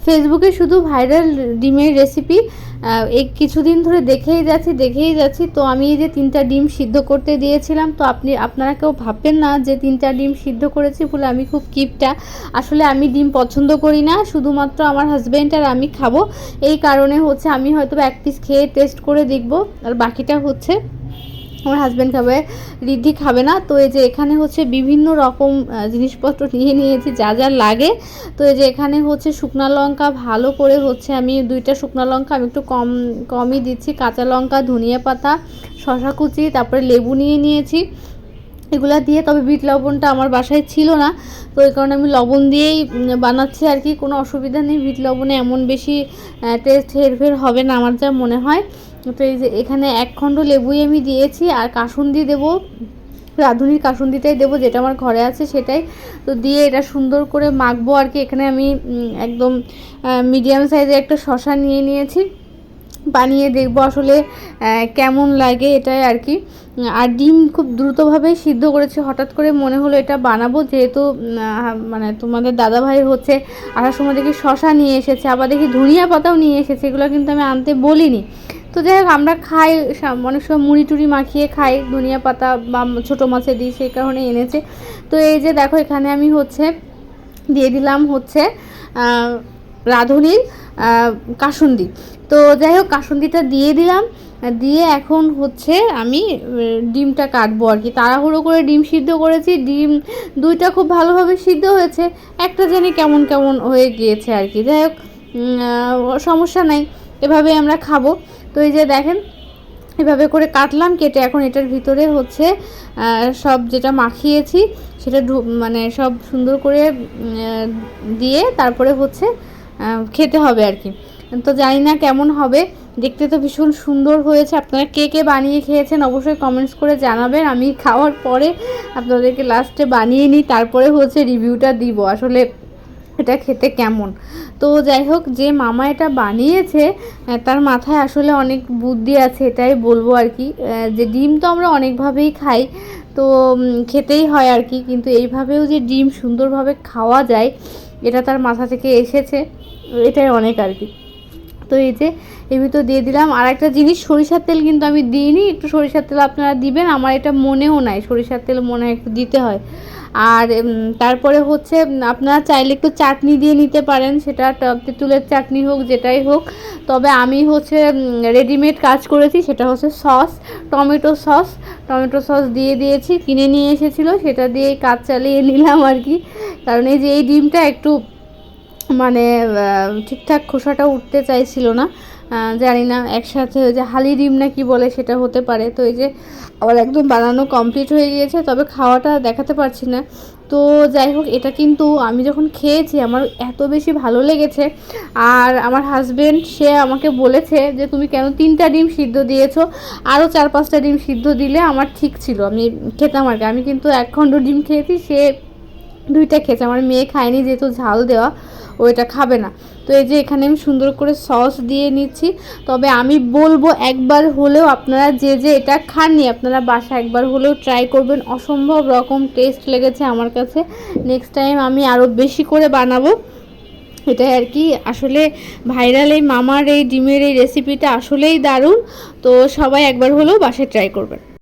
ফেসবুকে শুধু ভাইরাল ডিমের রেসিপি এই কিছুদিন ধরে দেখেই যাচ্ছি। তো আমি এই যে 3টা ডিম সিদ্ধ করতে দিয়েছিলাম, তো আপনারা কেউ ভাববেন না যে 3টা ডিম সিদ্ধ করেছি বলে আমি খুব কিপটা। আসলে আমি ডিম পছন্দ করি না, শুধুমাত্র আমার হাজব্যান্ড আর আমি খাবো। এই কারণে হচ্ছে আমি হয়তো 1 পিস খেয়ে টেস্ট করে দেখব, আর বাকিটা হচ্ছে আমার হাজব্যান্ড খাবে, রিদ্ধি খাবে না। তো এই যে এখানে হচ্ছে বিভিন্ন রকম জিনিসপত্র নিয়ে নিয়েছি যা যা লাগে। তো এই যে এখানে হচ্ছে শুকনো লঙ্কা ভালো করে হচ্ছে আমি 2টা শুকনো লঙ্কা আমি একটু কমই দিচ্ছি, কাঁচা লঙ্কা, ধনিয়া পাতা, শসা কুচি, তারপরে লেবু নিয়ে নিয়েছি এগুলা দিয়ে। তবে বিট লবণটা আমার বাসায় ছিল না, তো এই কারণে আমি লবণ দিয়েই বানাচ্ছি আর কি। কোনো অসুবিধা নেই, বিট লবণে এমন বেশি টেস্ট হেরফের হবে না আমার যা মনে হয়। তো এই যে এখানে 1 খণ্ড লেবুই আমি দিয়েছি, আর কাসুন্দি দেবো, রাঁধুনির কাসুন্দিটাই দেবো, যেটা আমার ঘরে আছে সেটাই। তো দিয়ে এটা সুন্দর করে মাখবো আর কি। এখানে আমি একদম মিডিয়াম সাইজের একটা শসা নিয়ে নিয়েছি, বানিয়ে দেখবো আসলে কেমন লাগে এটাই আর কি। আর ডিম খুব দ্রুতভাবেই সিদ্ধ করেছি, হঠাৎ করে মনে হলো এটা বানাবো, যেহেতু মানে তোমাদের দাদাভাই হচ্ছে আসার সময় দেখি শসা নিয়ে এসেছে, আবার দেখি ধনিয়া পাতাও নিয়ে এসেছে, এগুলো কিন্তু আমি আনতে বলিনি। তো যাই হোক আমরা খাই অনেক সময় মুড়ি টুড়ি মাখিয়ে খাই, ধনিয়া পাতা বা ছোটো মাছে দিই, সেই কারণে এনেছে। তো এই যে দেখো এখানে আমি হচ্ছে দিয়ে দিলাম হচ্ছে রাঁধুনির কাসুন্দি। তো যাই হোক কাসুন্দিটা দিয়ে দিলাম, দিয়ে এখন হচ্ছে আমি ডিমটা কাটবো আর কি। তাড়াহুড়ো করে ডিম সিদ্ধ করেছি, ডিম 2টা খুব ভালোভাবে সিদ্ধ হয়েছে, একটা জানি কেমন কেমন হয়ে গিয়েছে আর কি। যাই হোক সমস্যা নাই, এভাবে আমরা খাবো। তো এই যে দেখেন এভাবে করে কাটলাম, কেটে এখন এটার ভিতরে হচ্ছে সব যেটা মাখিয়েছি সেটা মানে সব সুন্দর করে দিয়ে তারপরে হচ্ছে খেতে হবে আর কি। তো জানি না কেমন হবে, দেখতে তো ভীষণ সুন্দর হয়েছে। আপনারা কে কে বানিয়ে খেয়েছেন অবশ্যই কমেন্টস করে জানাবেন। আমি খাওয়ার পরে আপনাদেরকে লাস্টে বানিয়ে নিই, তারপরে হচ্ছে রিভিউটা দিব আসলে এটা খেতে কেমন। তো যাই হোক যে মামা এটা বানিয়েছে তার মাথায় আসলে অনেক বুদ্ধি আছে, এটাই বলবো আর কি। যে ডিম তো আমরা অনেকভাবেই খাই, তো খেতেই হয় আর কি, কিন্তু এইভাবেও যে ডিম সুন্দরভাবে খাওয়া যায় এটা তার মাথা থেকে এসেছে, এটাই অনেক আর কি। তো এই যে এর ভিতর দিয়ে দিলাম আর একটা জিনিস, সরিষার তেল কিন্তু আমি দিইনি, একটু সরিষার তেল আপনারা দিবেন, আমার এটা মনেও নাই সরিষার তেল মনে হয় একটু দিতে হয়। আর তারপরে হচ্ছে আপনারা চাইলে একটু চাটনি দিয়ে নিতে পারেন, সেটা তেঁতুলের চাটনি হোক যেটাই হোক। তবে আমি হচ্ছে রেডিমেড কাজ করেছি, সেটা হচ্ছে সস, টমেটো সস দিয়ে দিয়েছি, কিনে নিয়ে এসেছিলো, সেটা দিয়ে কাজ চালিয়ে নিলাম আর কি। কারণ এই যে এই ডিমটা একটু মানে ঠিকঠাক খোসাটা উঠতে চাইছিল না, জানি না একসাথে ওই যে হালি ডিম না কি বলে সেটা হতে পারে। তো এই যে আবার একদম বানানো কমপ্লিট হয়ে গিয়েছে, তবে খাওয়াটা দেখাতে পারছি না। তো যাই হোক এটা কিন্তু আমি যখন খেয়েছি আমার এত বেশি ভালো লেগেছে, আর আমার হাজব্যান্ড সে আমাকে বলেছে যে তুমি কেন 3টা ডিম সিদ্ধ দিয়েছো, আরও 4-5টা ডিম সিদ্ধ দিলে আমার ঠিক ছিল, আমি খেতাম আর কি। আমি কিন্তু 1 খণ্ড ডিম খেয়েছি, সে 2টা খেয়েছে, আমার মেয়ে খায়নি যেহেতু ঝাল দেওয়া, ও এটা খাবে না। তো এই যে এখানে আমি সুন্দর করে সস দিয়ে নিচ্ছি। তবে আমি বলবো একবার হলেও আপনারা যে এটা খাননি আপনারা বাসায় একবার হলেও ট্রাই করবেন, অসম্ভব রকম টেস্ট লেগেছে আমার কাছে। নেক্সট টাইম আমি আরও বেশি করে বানাবো, এটাই আর কি। আসলে ভাইরাল এই মামার এই ডিমের এই রেসিপিটা আসলেই দারুণ, তো সবাই একবার হলেও বাসায় ট্রাই করবেন।